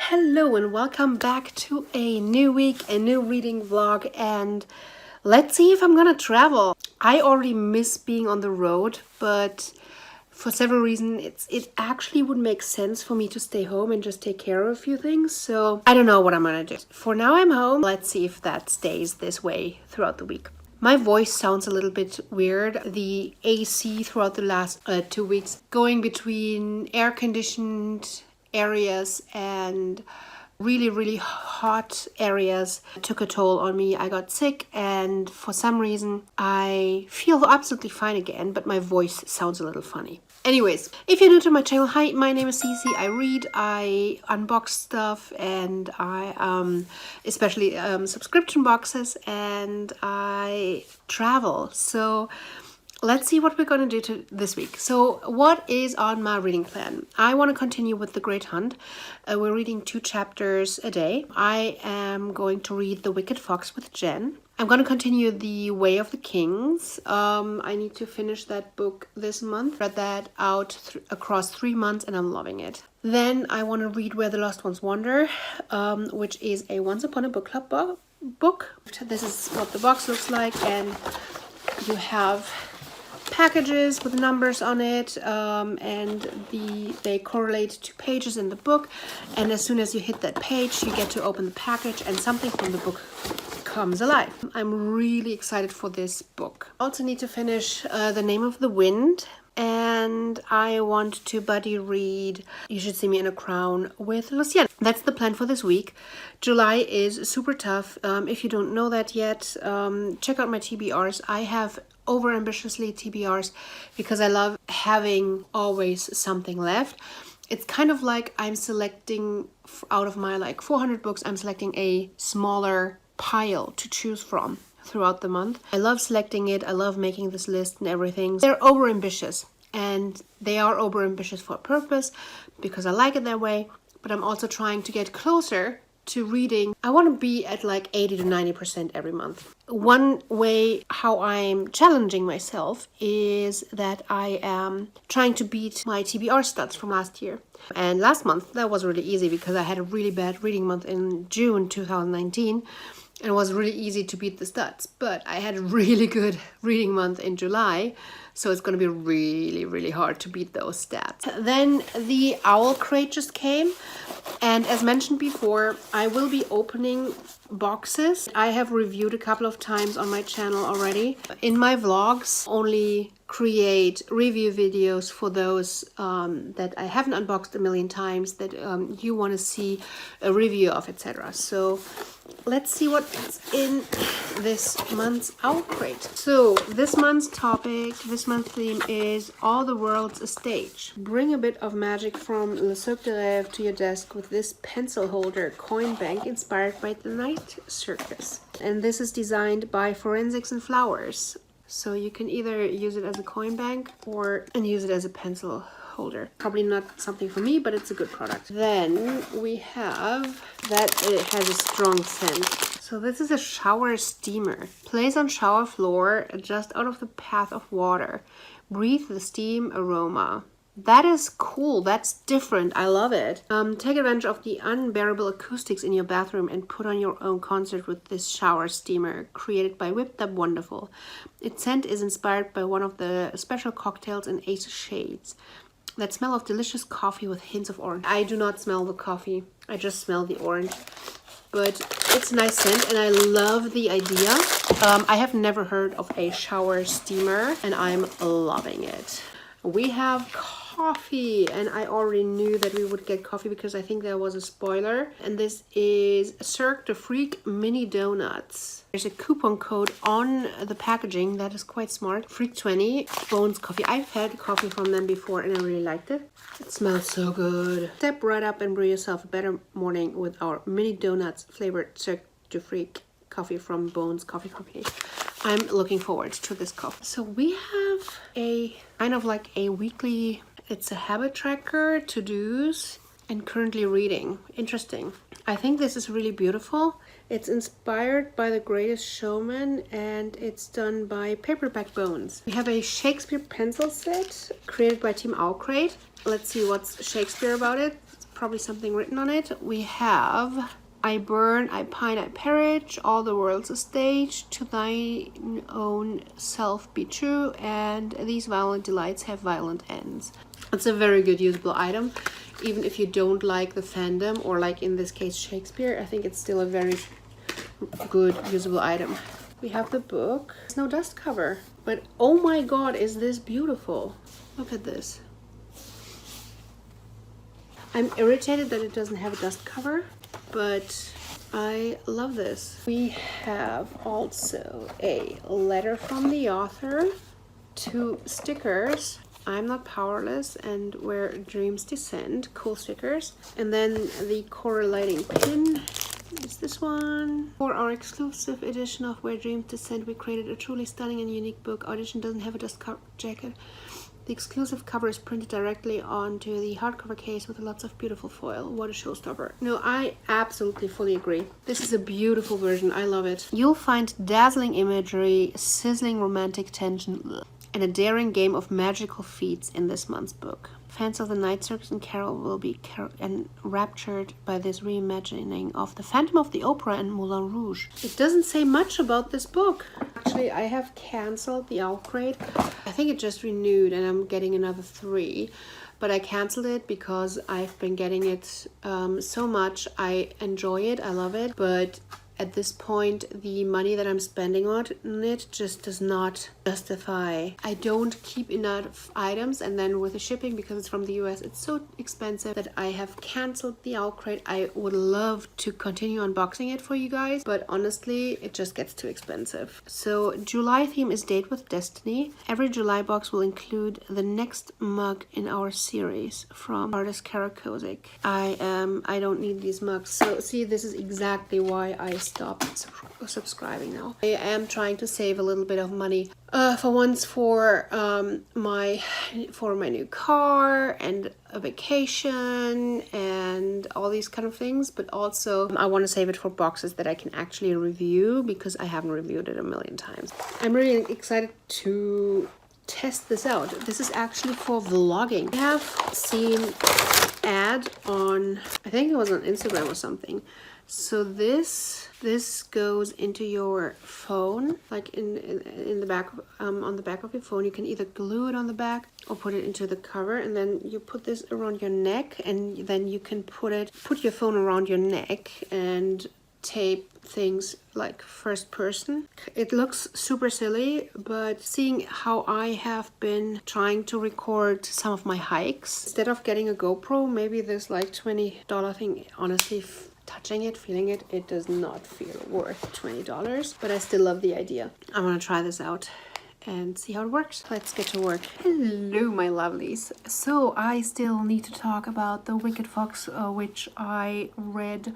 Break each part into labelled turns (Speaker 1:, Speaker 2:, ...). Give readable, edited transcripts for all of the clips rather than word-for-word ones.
Speaker 1: Hello and welcome back to a new week, a new reading vlog, and let's see if I'm gonna travel. I already miss being on the road, but for several reasons it actually would make sense for me to stay home and just take care of a few things. So I don't know what I'm gonna do. For now I'm home. Let's see if that stays this way throughout the week. My voice sounds a little bit weird. The AC throughout the last 2 weeks, going between air-conditioned areas and really hot areas, took a toll on me. I got sick, and for some reason I feel absolutely fine again, but my voice sounds a little funny. Anyways, if you're new to my channel, hi, my name is Cece. I read, I unbox stuff, and I especially subscription boxes, and I travel. So let's see what we're going to do this week. So what is on my reading plan? I want to continue with The Great Hunt. We're reading 2 chapters a day. I am going to read The Wicked Fox with Jen. I'm going to continue The Way of the Kings. I need to finish that book this month. Read that out across 3 months and I'm loving it. Then I want to read Where the Lost Ones Wander, which is a Once Upon a Book Club book. This is what the box looks like, and you have packages with numbers on it, and they correlate to pages in the book, and as soon as you hit that page you get to open the package and something from the book comes alive. I'm really excited for this book. I also need to finish The Name of the Wind, and I want to buddy read You Should See Me in a Crown with Lucienne. That's the plan for this week. July is super tough. If you don't know that yet, check out my TBRs. I have overambitiously TBRs because I love having always something left. It's kind of like I'm selecting out of my 400 books, I'm selecting a smaller pile to choose from throughout the month. I love selecting it. I love making this list and everything. They're overambitious, and they are overambitious for a purpose because I like it that way, but I'm also trying to get closer to reading. I want to be at 80 to 90% every month. One way how I'm challenging myself is that I am trying to beat my TBR stats from last year. And last month that was really easy because I had a really bad reading month in June 2019. And it was really easy to beat the stats, but I had a really good reading month in July, so it's going to be really hard to beat those stats. Then the Owl Crate just came, and as mentioned before, I will be opening boxes. I have reviewed a couple of times on my channel already. In my vlogs, only create review videos for those that I haven't unboxed a million times, that you want to see a review of, etc. So let's see what's in this month's Owl Crate. So this month's topic, this month's theme is All the World's a Stage. Bring a bit of magic from Le Cirque de Rêve to your desk with this pencil holder coin bank inspired by the Night Circus. And this is designed by Forensics and Flowers. So you can either use it as a coin bank and use it as a pencil holder. Probably not something for me, but it's a good product. Then we have that it has a strong scent. So this is a shower steamer. Place on shower floor just out of the path of water. Breathe the steam aroma. That is cool. That's different. I love it. Take advantage of the unbearable acoustics in your bathroom and put on your own concert with this shower steamer, created by Whipped Up Wonderful. Its scent is inspired by one of the special cocktails in Ace Shades. That smell of delicious coffee with hints of orange. I do not smell the coffee. I just smell the orange. But it's a nice scent, and I love the idea. I have never heard of a shower steamer, and I'm loving it. We have coffee, and I already knew that we would get coffee because I think there was a spoiler. And this is Cirque du Freak mini donuts. There's a coupon code on the packaging that is quite smart. Freak 20 Bones Coffee. I've had coffee from them before and I really liked it. It smells so good. Step right up and brew yourself a better morning with our mini donuts flavored Cirque du Freak coffee from Bones Coffee Company. I'm looking forward to this coffee. So we have a kind of a weekly, it's a habit tracker, to-dos, and currently reading. Interesting. I think this is really beautiful. It's inspired by The Greatest Showman, and it's done by Paperback Bones. We have a Shakespeare pencil set created by Team Owl Crate. Let's see what's Shakespeare about it. probably something written on it. We have I burn, I pine, I perish, all the world's a stage, to thine own self be true, and these violent delights have violent ends. It's a very good usable item. Even if you don't like the fandom, or like in this case Shakespeare, I think it's still a very good usable item. We have the book. There's no dust cover, but oh my god, is this beautiful. Look at this. I'm irritated that it doesn't have a dust cover, but I love this. We have also a letter from the author, 2 stickers, I'm Not Powerless and Where Dreams Descend, cool stickers, and then the correlating pin is this one. For our exclusive edition of Where Dreams Descend, we created a truly stunning and unique book. Our edition doesn't have a dust jacket. The exclusive cover is printed directly onto the hardcover case with lots of beautiful foil. What a showstopper. No, I absolutely fully agree. This is a beautiful version. I love it. You'll find dazzling imagery, sizzling romantic tension, and a daring game of magical feats in this month's book. Fans of the Night Circus and Carol will be enraptured by this reimagining of The Phantom of the Opera and Moulin Rouge. It doesn't say much about this book. Actually, I have cancelled the Outgrade. I think it just renewed and I'm getting another 3. But I canceled it because I've been getting it so much. I enjoy it. I love it. But at this point, the money that I'm spending on it just does not justify. I don't keep enough items, and then with the shipping, because it's from the US, it's so expensive that I have canceled the Outgrade. I would love to continue unboxing it for you guys, but honestly, it just gets too expensive. So July theme is Date with Destiny. Every July box will include the next mug in our series from artist Kara Kozik. I don't need these mugs. So see, this is exactly why I stopped subscribing now. I am trying to save a little bit of money for once for my new car and a vacation and all these kind of things, but also I want to save it for boxes that I can actually review because I haven't reviewed it a million times. I'm really excited to test this out. This is actually for vlogging. I have seen ad on, I think it was on Instagram or something. So this goes into your phone, like in the back, on the back of your phone. You can either glue it on the back or put it into the cover, and then you put this around your neck, and then you can put your phone around your neck and tape things like first person. It looks super silly, but seeing how I have been trying to record some of my hikes, instead of getting a GoPro, maybe this like $20 thing, honestly, touching it, feeling it, it does not feel worth $20, but I still love the idea. I'm gonna try this out and see how it works. Let's get to work. Hello, my lovelies. So I still need to talk about The Wicked Fox, which I read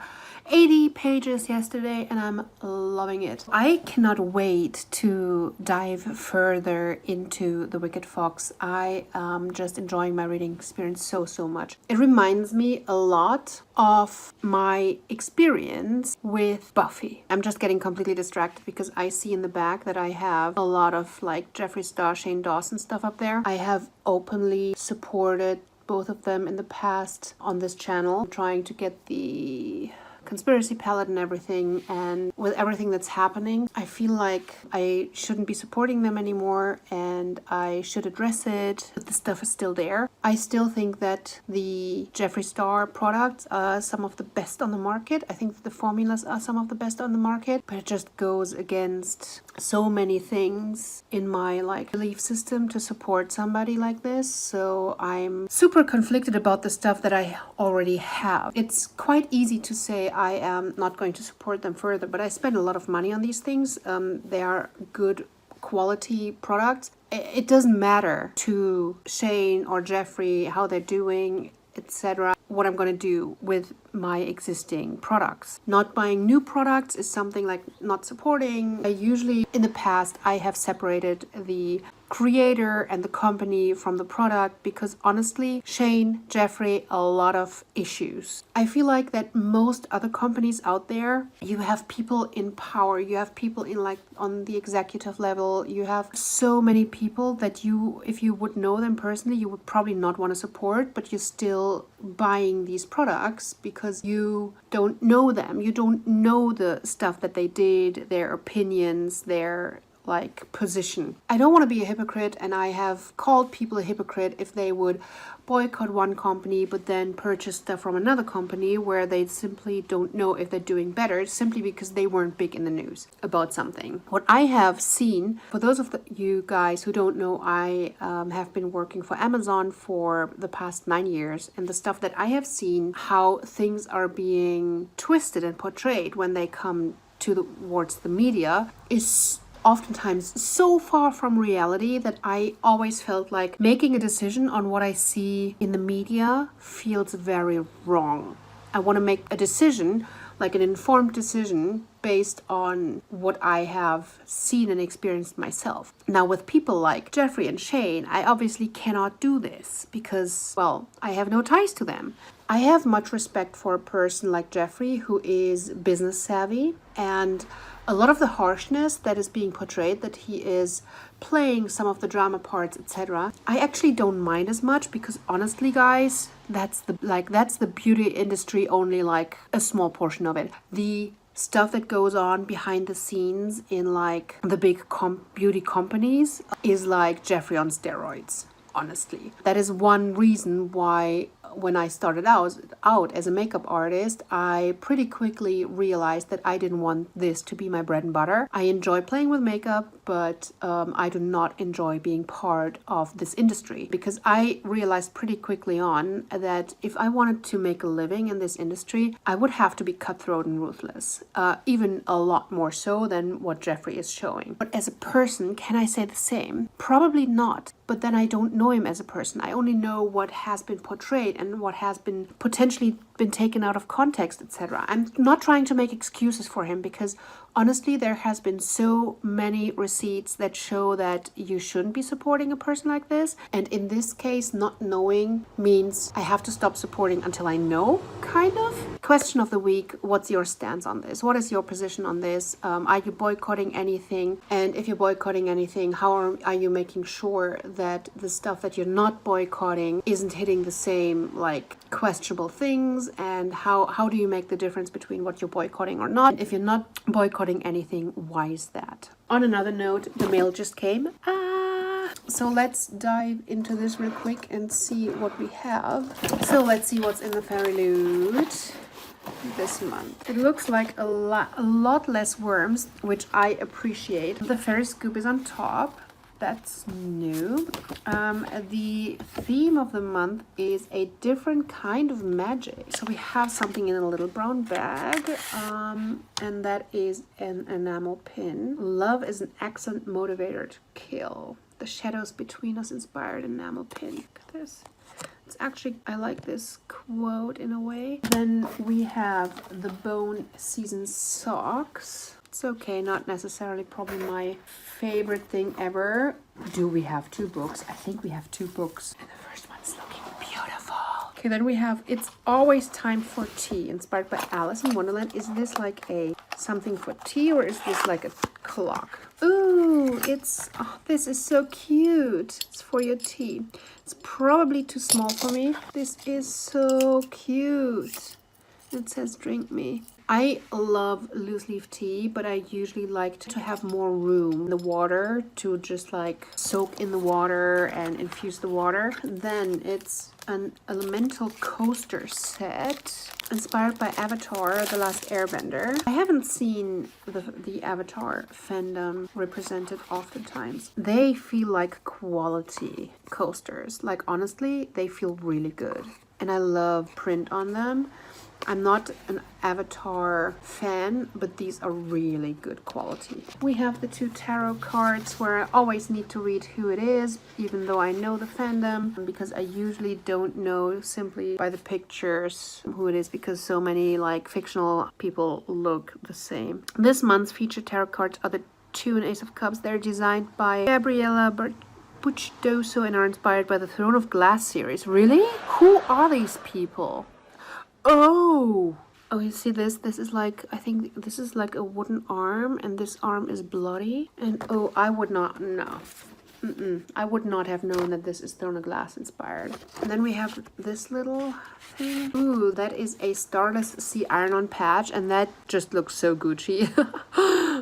Speaker 1: 80 pages yesterday and I'm loving it. I cannot wait to dive further into The Wicked Fox. I am just enjoying my reading experience so much. It reminds me a lot of my experience with Buffy. I'm just getting completely distracted because I see in the back that I have a lot of like Jeffree Star, Shane Dawson stuff up there. I have openly supported both of them in the past on this channel, trying to get the conspiracy palette and everything, and with everything that's happening, I feel like I shouldn't be supporting them anymore and I should address it, but the stuff is still there. I still think that the Jeffree Star products are some of the best on the market. I think the formulas are some of the best on the market, but it just goes against so many things in my like belief system to support somebody like this. So I'm super conflicted about the stuff that I already have. It's quite easy to say I am not going to support them further, but I spend a lot of money on these things. They are good quality products. It doesn't matter to Shane or Jeffree how they're doing, etc. What I'm going to do with my existing products. Not buying new products is something like not supporting. I usually, in the past, I have separated the creator and the company from the product, because honestly, Shane, Jeffrey, a lot of issues. I feel like that most other companies out there, you have people in power, you have people in like on the executive level, you have so many people that you, if you would know them personally, you would probably not want to support, but you're still buying these products because you don't know them, you don't know the stuff that they did, their opinions, their like position. I don't want to be a hypocrite, and I have called people a hypocrite if they would boycott one company but then purchase stuff from another company where they simply don't know if they're doing better simply because they weren't big in the news about something. What I have seen, for those of you guys who don't know, I have been working for Amazon for the past 9 years, and the stuff that I have seen, how things are being twisted and portrayed when they come towards the media, is oftentimes so far from reality that I always felt like making a decision on what I see in the media feels very wrong. I want to make a decision, like an informed decision, based on what I have seen and experienced myself. Now, with people like Jeffrey and Shane, I obviously cannot do this because, well, I have no ties to them. I have much respect for a person like Jeffrey who is business savvy, and a lot of the harshness that is being portrayed, that he is playing some of the drama parts, etc., I actually don't mind as much, because honestly, guys, that's the beauty industry, only like a small portion of it. The stuff that goes on behind the scenes in like the big beauty companies is like Jeffrey on steroids. Honestly, that is one reason why when I started out as a makeup artist, I pretty quickly realized that I didn't want this to be my bread and butter. I enjoy playing with makeup, but I do not enjoy being part of this industry, because I realized pretty quickly on that if I wanted to make a living in this industry, I would have to be cutthroat and ruthless, even a lot more so than what Jeffrey is showing. But as a person, can I say the same? Probably not. But then I don't know him as a person. I only know what has been portrayed and what has been potentially been taken out of context, etc. I'm not trying to make excuses for him, because honestly, there has been so many receipts that show that you shouldn't be supporting a person like this. And in this case, not knowing means I have to stop supporting until I know, kind of. Question of the week: what's your stance on this? What is your position on this? Are you boycotting anything? And if you're boycotting anything, how are you making sure that the stuff that you're not boycotting isn't hitting the same like questionable things? And how do you make the difference between what you're boycotting or not? If you're not boycotting anything, why is that? On another note, the mail just came. So let's dive into this real quick and see what we have. So let's see what's in the Fairyloot this month. It looks like a lot less worms, which I appreciate. The fairy scoop is on top. That's new. The theme of the month is a different kind of magic. So we have something in a little brown bag, and that is an enamel pin. Love is an excellent motivator to kill. The shadows between us inspired enamel pin. Look at this. It's actually, I like this quote in a way. Then we have the bone season socks. It's okay, not necessarily probably my favorite thing ever. Do we have 2 books? I think we have 2 books. And the first one's looking beautiful. Okay, then we have It's Always Time for Tea, inspired by Alice in Wonderland. Is this like a something for tea, or is this like a clock? Ooh, this is so cute. It's for your tea. It's probably too small for me. This is so cute. It says drink me. I love loose leaf tea, but I usually like to have more room in the water to just like soak in the water and infuse the water. Then it's an elemental coaster set inspired by Avatar: The Last Airbender. I haven't seen the Avatar fandom represented oftentimes. They feel like quality coasters. Like honestly, they feel really good. And I love print on them. I'm not an Avatar fan, but these are really good quality. We have the 2 tarot cards where I always need to read who it is, even though I know the fandom, because I usually don't know simply by the pictures who it is, because so many like fictional people look the same. This month's featured tarot cards are the 2 and Ace of Cups. They're designed by Gabriella Butch Doso and are inspired by the Throne of Glass series. Really? Who are these people? Oh! Oh, you see this? This is like, I think this is like a wooden arm, and this arm is bloody. And oh, I would not, no. I would not have known that this is Throne of Glass inspired. And then we have this little thing. Ooh, that is a Starless Sea Iron-On patch, and that just looks so Gucci.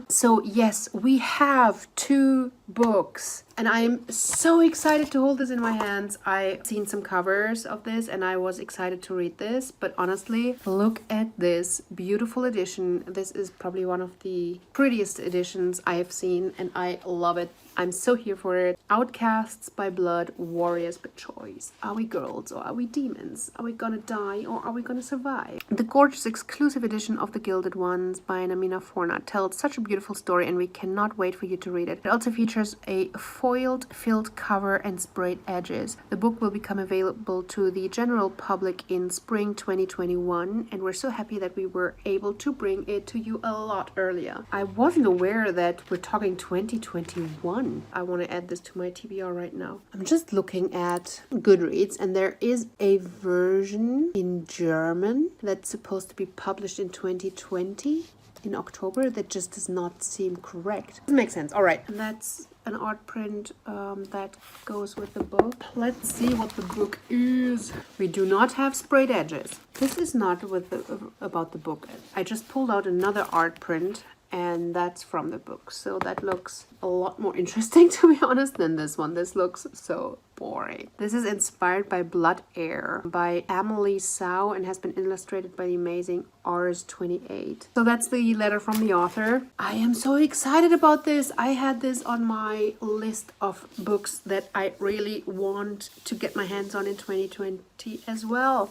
Speaker 1: So yes, we have 2 books, and I'm so excited to hold this in my hands. I've seen some covers of this and I was excited to read this, but honestly, look at this beautiful edition. This is probably one of the prettiest editions I have seen, and I love it. I'm so here for it. Outcasts by blood, warriors by choice. Are we girls or are we demons? Are we gonna die or are we gonna survive? The gorgeous exclusive edition of The Gilded Ones by Namina Forna tells such a beautiful story, and we cannot wait for you to read it. It also features a foiled filled cover and sprayed edges. The book will become available to the general public in spring 2021, and we're so happy that we were able to bring it to you a lot earlier. I wasn't aware that we're talking 2021. I want to add this to my TBR right now. I'm just looking at Goodreads, and there is a version in German that's supposed to be published in 2020 in October. That just does not seem correct. Doesn't make sense. All right, and that's an art print that goes with the book. Let's see what the book is. We do not have sprayed edges. This is not with about the book. I just pulled out another art print, and that's from the book, so that looks a lot more interesting, to be honest, than this one. This looks so boring. This is inspired by Blood Air by Amelie Sau and has been illustrated by the amazing Rs28. So that's the letter from the author. I am so excited about this. I had this on my list of books that I really want to get my hands on in 2020 as well.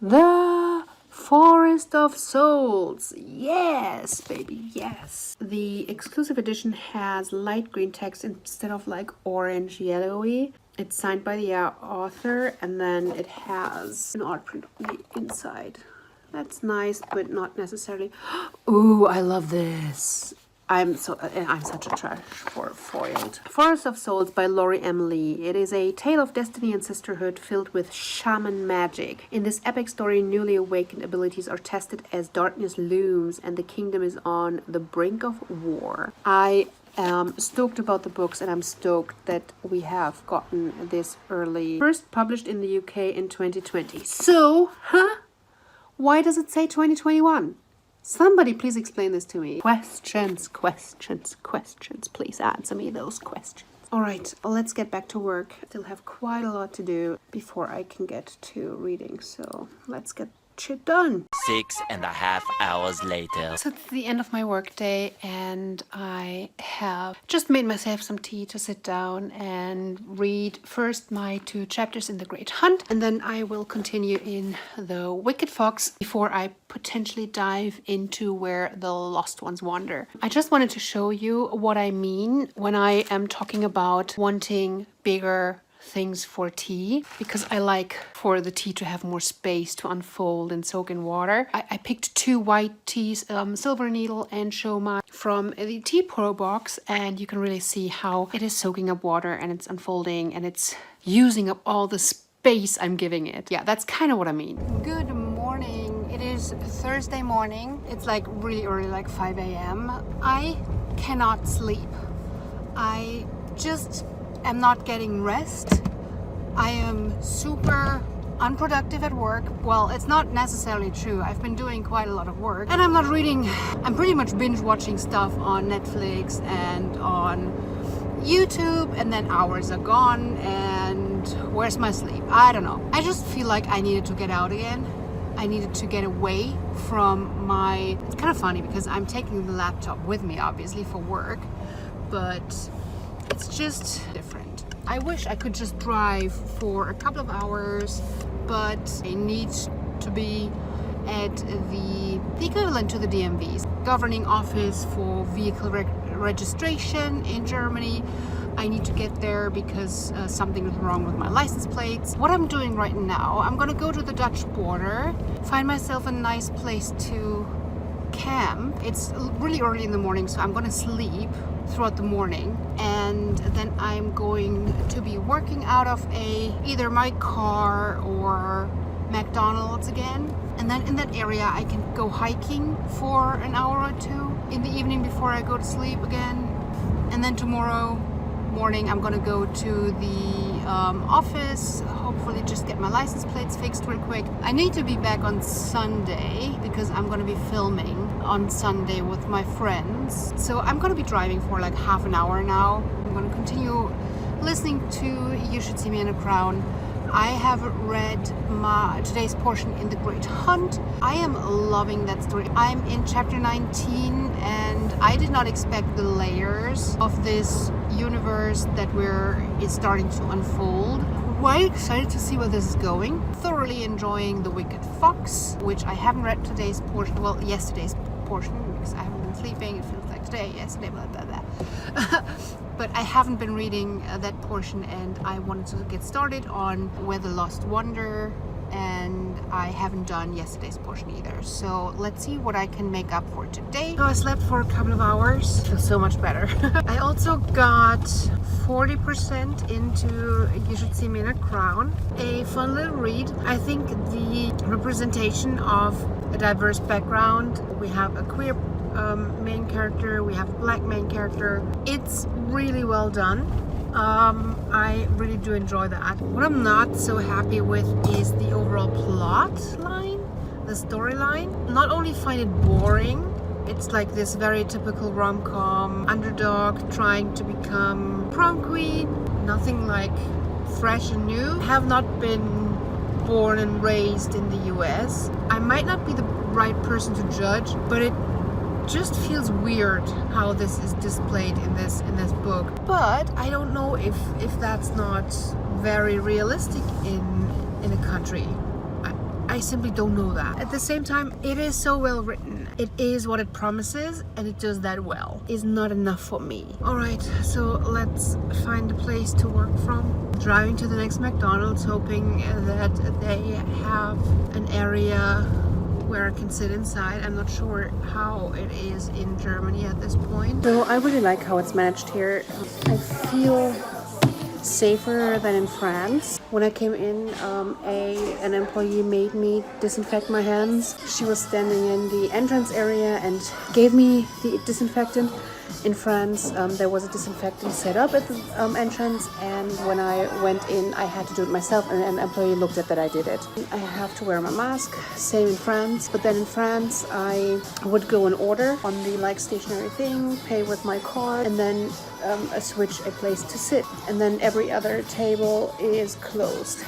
Speaker 1: The Forest of Souls. Yes, baby, yes. The exclusive edition has light green text instead of like orange yellowy. It's signed by the author, and then it has an art print on the inside. That's nice, but not necessarily. Ooh, I love this. I'm such a trash for foiled. Forest of Souls by Laurie M. Lee. It is a tale of destiny and sisterhood filled with shaman magic. In this epic story, newly awakened abilities are tested as darkness looms and the kingdom is on the brink of war. I am stoked about the books, and I'm stoked that we have gotten this early. First published in the UK in 2020. So, why does it say 2021? Somebody please explain this to me. Questions. Please answer me those questions. All right, let's get back to work. Still have quite a lot to do before I can get to reading, so let's get shit done.
Speaker 2: 6.5 hours later.
Speaker 1: So it's the end of my workday, and I have just made myself some tea to sit down and read first my 2 chapters in The Great Hunt, and then I will continue in The Wicked Fox before I potentially dive into Where the Lost Ones Wander. I just wanted to show you what I mean when I am talking about wanting bigger things for tea, because I like for the tea to have more space to unfold and soak in water. I picked 2 white teas, Silver Needle and Shoma, from the Tea Pro box, and you can really see how it is soaking up water and it's unfolding and it's using up all the space I'm giving it. Yeah, that's kind of what I mean. Good morning. It is Thursday morning. It's like really early, like 5 a.m. I cannot sleep. I just am not getting rest. I am super unproductive at work. Well, it's not necessarily true. I've been doing quite a lot of work, and I'm not reading. I'm pretty much binge watching stuff on Netflix and on YouTube, and then hours are gone, and where's my sleep? I don't know. I just feel like I needed to get out again. I needed to get away from my... It's kind of funny because I'm taking the laptop with me, obviously, for work, but it's just different. I wish I could just drive for a couple of hours, but I need to be at the equivalent to the DMV's governing office for vehicle registration in Germany. I need to get there because something is wrong with my license plates. What I'm doing right now, I'm gonna go to the Dutch border, find myself a nice place to camp. It's really early in the morning, so I'm gonna sleep throughout the morning, and then I'm going to be working out of either my car or McDonald's again. And then in that area I can go hiking for an hour or two in the evening before I go to sleep again. And then tomorrow morning I'm gonna go to the office, hopefully just get my license plates fixed real quick. I need to be back on Sunday because I'm gonna be filming on Sunday with my friends. So I'm gonna be driving for like half an hour now. I'm gonna continue listening to You Should See Me in a Crown. I have read today's portion in The Great Hunt. I am loving that story. I'm in chapter 19 and I did not expect the layers of this universe that is starting to unfold. Quite excited to see where this is going. Thoroughly enjoying The Wicked Fox, which I haven't read today's portion, well, yesterday's portion, because I haven't been sleeping. It feels like today, yesterday, blah, blah, blah. But I haven't been reading that portion, and I wanted to get started on Where the Lost Wander, and I haven't done yesterday's portion either. So let's see what I can make up for today. So I slept for a couple of hours. Feels so much better. I also got 40% into You Should See Me in a Crown. A fun little read. I think the representation of a diverse background. We have a queer main character, we have a black main character. It's really well done. I really do enjoy that. What I'm not so happy with is the overall plot line, the storyline. Not only find it boring, it's like this very typical rom-com underdog trying to become prom queen. Nothing like fresh and new. Have not been born and raised in the US. I might not be the right person to judge, but it just feels weird how this is displayed in this book. But I don't know if that's not very realistic in a country. I simply don't know that. At the same time, it is so well written. It is what it promises, and it does that well. It's not enough for me. Alright, so let's find a place to work from. Driving to the next McDonald's, hoping that they have an area where I can sit inside. I'm not sure how it is in Germany at this point. So I really like how it's managed here. I feel safer than in France. When I came in, an employee made me disinfect my hands. She was standing in the entrance area and gave me the disinfectant. In France, there was a disinfectant set up at the entrance, and when I went in, I had to do it myself, and an employee looked at that I did it. I have to wear my mask, same in France, but then in France, I would go and order on the stationary thing, pay with my card, and then switch a place to sit. And then every other table is closed.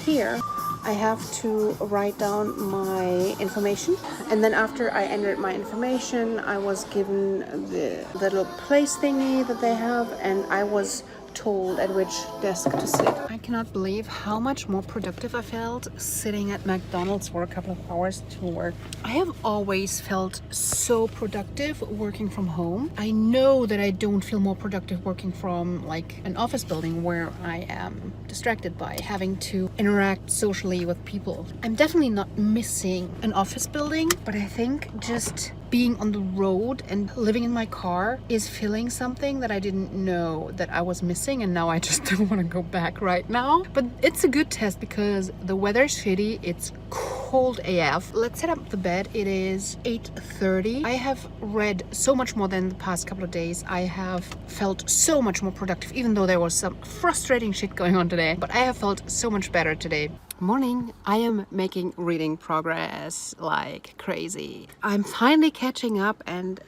Speaker 1: Here, I have to write down my information, and then after I entered my information, I was given the little place thingy that they have, and I was told at which desk to sit. I cannot believe how much more productive I felt sitting at McDonald's for a couple of hours to work. I have always felt so productive working from home. I know that I don't feel more productive working from an office building where I am distracted by having to interact socially with people. I'm definitely not missing an office building, but I think just being on the road and living in my car is filling something that I didn't know that I was missing, and now I just don't want to go back right now. But it's a good test because the weather's shitty, it's cold AF. Let's set up the bed. It is 8:30. I have read so much more than the past couple of days. I have felt so much more productive, even though there was some frustrating shit going on today, but I have felt so much better today. Morning. I am making reading progress like crazy. I'm finally catching up, and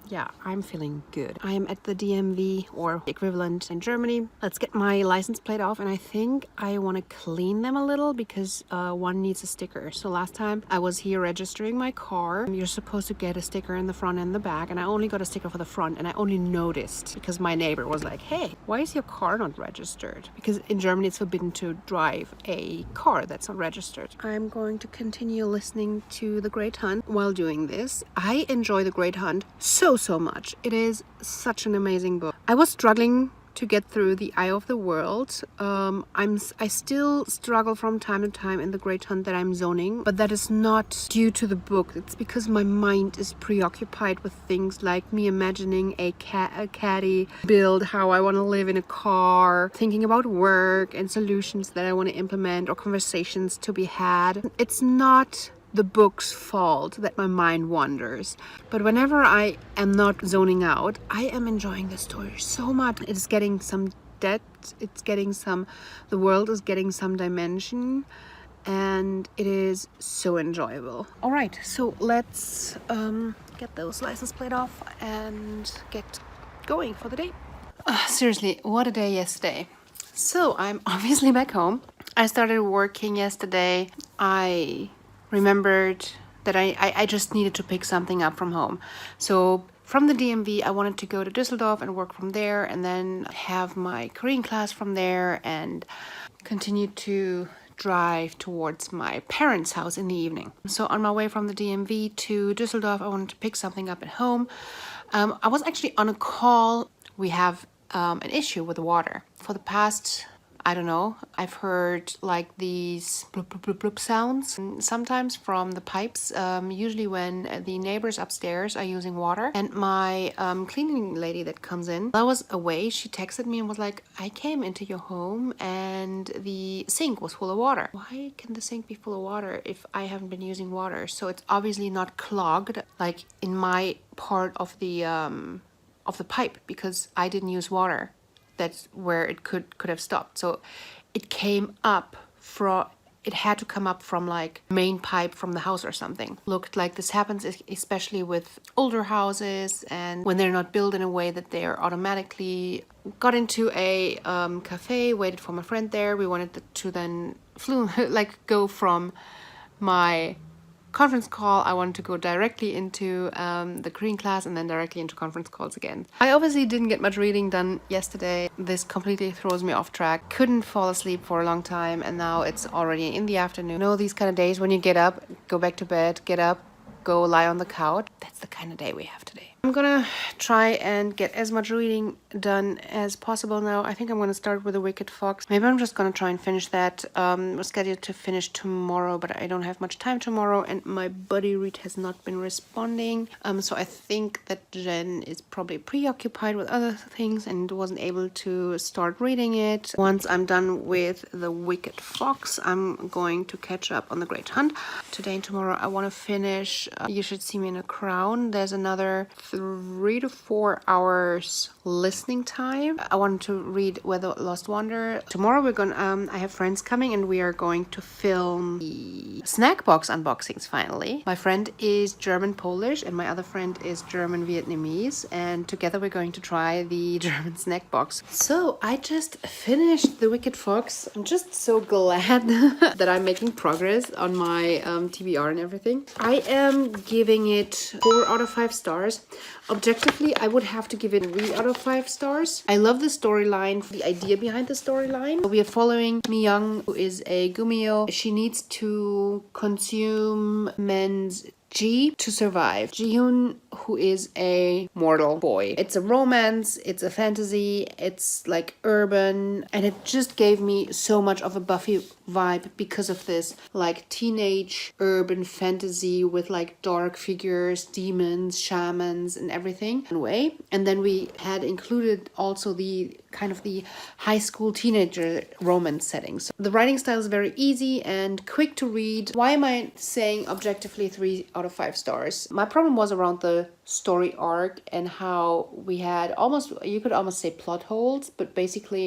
Speaker 1: yeah, I'm feeling good. I'm at the DMV, or equivalent in Germany. Let's get my license plate off, and I think I want to clean them a little because one needs a sticker. So last time I was here registering my car, you're supposed to get a sticker in the front and the back, and I only got a sticker for the front, and I only noticed because my neighbor was like, hey, why is your car not registered? Because in Germany it's forbidden to drive a car that's not registered. I'm going to continue listening to The Great Hunt while doing this. I enjoy The Great Hunt so much. It is such an amazing book. I was struggling to get through The Eye of the World. I still struggle from time to time in The Great Hunt that I'm zoning, but that is not due to the book. It's because my mind is preoccupied with things like me imagining a caddy build, how I want to live in a car, thinking about work and solutions that I want to implement or conversations to be had. It's not the book's fault that my mind wanders, but whenever I am not zoning out, I am enjoying the story so much. It's getting some depth, the world is getting some dimension, and it is so enjoyable. All right, so let's get those license plate off and get going for the day. Seriously, what a day yesterday. So I'm obviously back home. I started working yesterday. I remembered that I just needed to pick something up from home. So from the DMV, I wanted to go to Düsseldorf and work from there, and then have my Korean class from there, and continue to drive towards my parents' house in the evening. So on my way from the DMV to Düsseldorf, I wanted to pick something up at home. I was actually on a call. We have an issue with the water. For the past, I don't know, I've heard like these bloop, bloop, bloop, bloop sounds sometimes from the pipes, usually when the neighbors upstairs are using water. And my cleaning lady that comes in, I was away, she texted me and was like, I came into your home and the sink was full of water. Why can the sink be full of water if I haven't been using water? So it's obviously not clogged like in my part of the pipe, because I didn't use water. That's where it could have stopped. So it came up from, it had to come up from like main pipe from the house or something. Looked like this happens especially with older houses, and when they're not built in a way that they're automatically. Got into a cafe, waited for my friend there. We wanted to then go from my conference call. I wanted to go directly into the Korean class and then directly into conference calls again. I obviously didn't get much reading done yesterday. This completely throws me off track. Couldn't fall asleep for a long time, and now it's already in the afternoon. You know, these kind of days when you get up, go back to bed, get up, go lie on the couch. That's the kind of day we have today. I'm gonna try and get as much reading done as possible now. I think I'm gonna start with The Wicked Fox. Maybe I'm just gonna try and finish that. We're scheduled to finish tomorrow, but I don't have much time tomorrow, and my buddy Reed has not been responding. So I think that Jen is probably preoccupied with other things and wasn't able to start reading it. Once I'm done with The Wicked Fox, I'm going to catch up on The Great Hunt. Today and tomorrow I want to finish You Should See Me in a Crown. There's another 3 to 4 hours listening time. I wanted to read Where the Lost Wander. Tomorrow we're gonna I have friends coming and we are going to film the snack box unboxings finally. My friend is German Polish and my other friend is German Vietnamese, and together we're going to try the German snack box. So I just finished The Wicked Fox. I'm just so glad that I'm making progress on my TBR and everything. I am giving it 4 out of 5 stars. Objectively, I would have to give it 3 out of 5 stars. I love the storyline, the idea behind the storyline. We are following Mi-young, who is a Gummyo. She needs to consume men's Ji to survive. Ji-hoon, who is a mortal boy. It's a romance, it's a fantasy, it's like urban, and it just gave me so much of a Buffy vibe because of this like teenage urban fantasy with like dark figures, demons, shamans, and everything in a way. And then we had included also the kind of the high school teenager romance settings. So the writing style is very easy and quick to read. Why am I saying objectively 3 out of 5 stars? My problem was around the story arc and how we had almost, you could almost say plot holes, but basically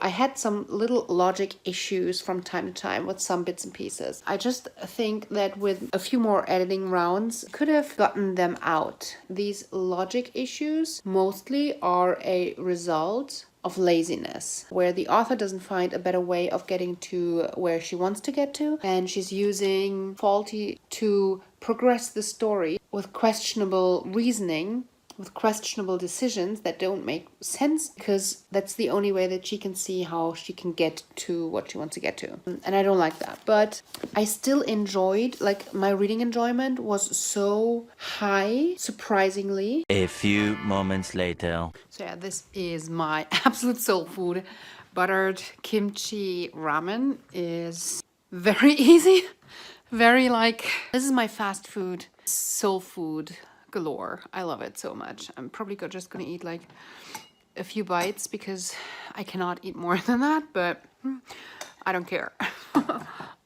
Speaker 1: I had some little logic issues from time to time with some bits and pieces. I just think that with a few more editing rounds, could have gotten them out. These logic issues mostly are a result of laziness, where the author doesn't find a better way of getting to where she wants to get to, and she's using faulty to progress the story with questionable reasoning with questionable decisions that don't make sense, because that's the only way that she can see how she can get to what she wants to get to. And I don't like that. But I still enjoyed, like, my reading enjoyment was so high, surprisingly.
Speaker 2: A few moments later.
Speaker 1: So yeah, this is my absolute soul food. Buttered kimchi ramen is very easy. Very like, this is my fast food, soul food galore. I love it so much. I'm probably just gonna eat like a few bites because I cannot eat more than that, but I don't care.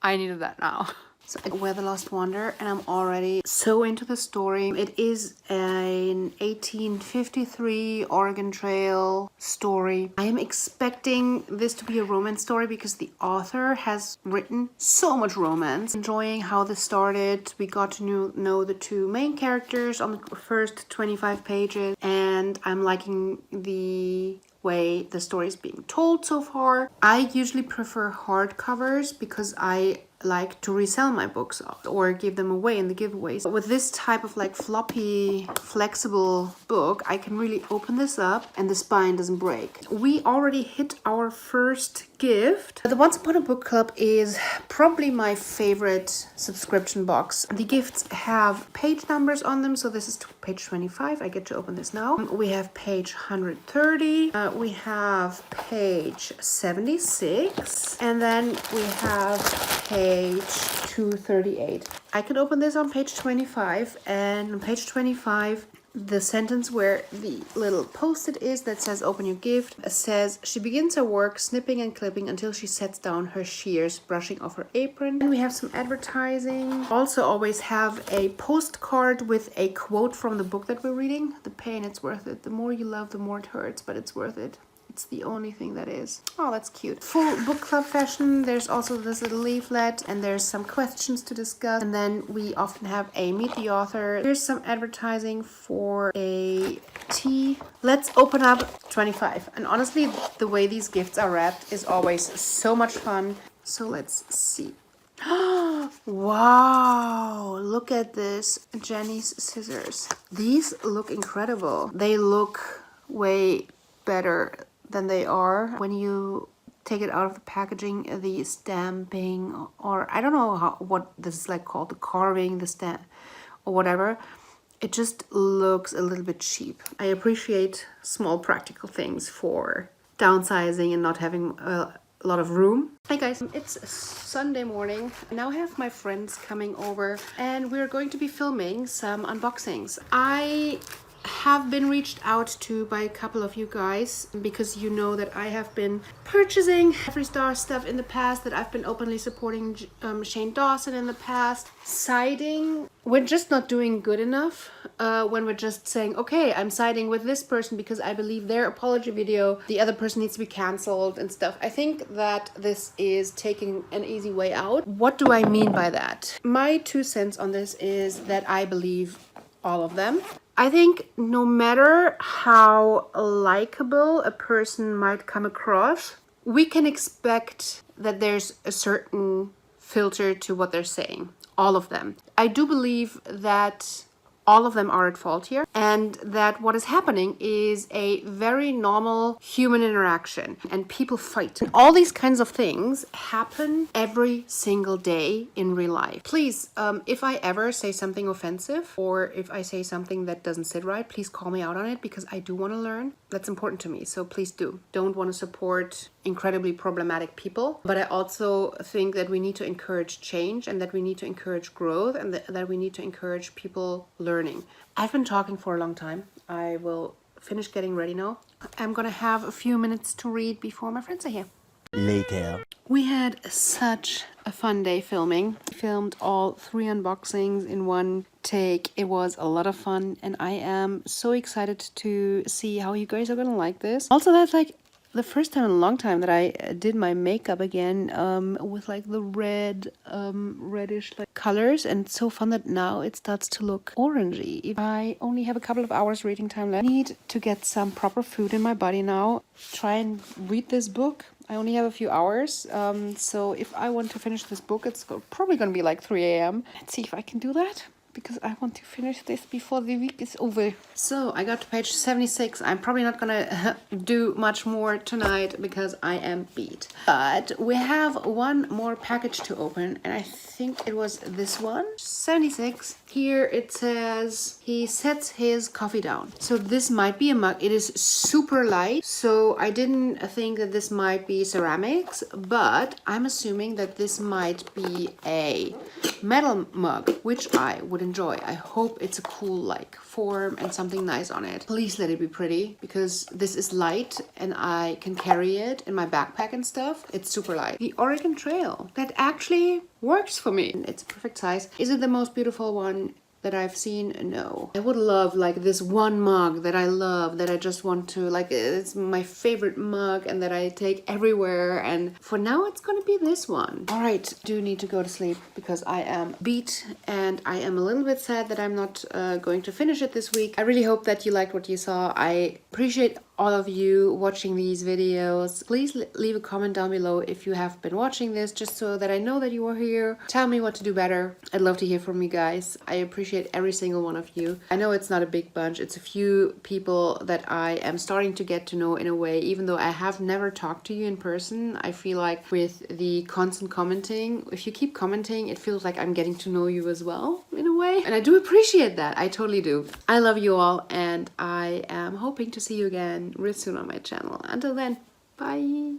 Speaker 1: I needed that now. So Where the Lost Wander, and I'm already so into the story. It is an 1853 Oregon Trail story. I am expecting this to be a romance story because the author has written so much romance. Enjoying how this started. We got to know the two main characters on the first 25 pages, and I'm liking the way the story is being told so far. I usually prefer hardcovers because I like to resell my books or give them away in the giveaways. But with this type of like floppy, flexible book, I can really open this up and the spine doesn't break. We already hit our first gift. The Once Upon a Book Club is probably my favorite subscription box. The gifts have page numbers on them, so this is page 25. I get to open this now. We have page 130. We have page 76. And then we have page 238. I can open this on page 25, and on page 25 the sentence where the little post-it is that says open your gift says she begins her work snipping and clipping until she sets down her shears, brushing off her apron. And we have some advertising. Also always have a postcard with a quote from the book that we're reading. The pain, it's worth it. The more you love, the more it hurts, but it's worth it. It's the only thing that is. Oh, that's cute. Full book club fashion. There's also this little leaflet, and there's some questions to discuss. And then we often have a meet the author. Here's some advertising for a tea. Let's open up 25. And honestly, the way these gifts are wrapped is always so much fun. So let's see. Wow, look at this. Jenny's scissors. These look incredible. They look way better than they are when you take it out of the packaging. The stamping, or I don't know what this is like called, the carving, the stamp or whatever, it just looks a little bit cheap. I appreciate small practical things for downsizing and not having a lot of room. Hi guys, it's Sunday morning. Now I have my friends coming over and we're going to be filming some unboxings. I have been reached out to by a couple of you guys because you know that I have been purchasing Every Star stuff in the past, that I've been openly supporting Shane Dawson in the past. Siding, we're just not doing good enough when we're just saying, okay, I'm siding with this person because I believe their apology video, the other person needs to be cancelled and stuff. I think that this is taking an easy way out. What do I mean by that? My 2 cents on this is that I believe all of them. I think no matter how likable a person might come across, we can expect that there's a certain filter to what they're saying. All of them. I do believe that all of them are at fault here, and that what is happening is a very normal human interaction and people fight. And all these kinds of things happen every single day in real life. Please, if I ever say something offensive or if I say something that doesn't sit right, please call me out on it because I do want to learn. That's important to me, so please do. Don't want to support incredibly problematic people, but I also think that we need to encourage change and that we need to encourage growth and that we need to encourage people learning. I've been talking for a long time. I will finish getting ready now. I'm gonna have a few minutes to read before my friends are here.
Speaker 2: Later.
Speaker 1: We had such a fun day filming. We filmed all 3 unboxings in one take. It was a lot of fun and I am so excited to see how you guys are gonna like this. Also, that's like the first time in a long time that I did my makeup again with like the reddish like colors, and it's so fun that now it starts to look orangey. If I only have a couple of hours reading time left, I need to get some proper food in my body now. Try and read this book. I only have a few hours, so if I want to finish this book, it's probably gonna be like 3 a.m. Let's see if I can do that. because I want to finish this before the week is over. So I got to page 76. I'm probably not gonna do much more tonight because I am beat. But we have one more package to open, and I think it was this one. 76. Here it says he sets his coffee down. So this might be a mug. It is super light, so I didn't think that this might be ceramics, but I'm assuming that this might be a metal mug, which I would enjoy. I hope it's a cool like form and something nice on it. Please let it be pretty, because this is light and I can carry it in my backpack and stuff. It's super light. The Oregon Trail, that actually works for me. It's a perfect size. Is it the most beautiful one that I've seen? No. I would love like this one mug that I love, that I just want to, like, it's my favorite mug and that I take everywhere, and for now it's gonna be this one. All right, do need to go to sleep because I am beat and I am a little bit sad that I'm not going to finish it this week. I really hope that you liked what you saw. I appreciate all of you watching these videos. Please leave a comment down below if you have been watching this, just so that I know that you are here. Tell me what to do better. I'd love to hear from you guys. I appreciate every single one of you. I know it's not a big bunch. It's a few people that I am starting to get to know in a way, even though I have never talked to you in person. I feel like with the constant commenting, if you keep commenting, it feels like I'm getting to know you as well in a way. And I do appreciate that. I totally do. I love you all, and I am hoping to see you again real soon on my channel. Until then, bye.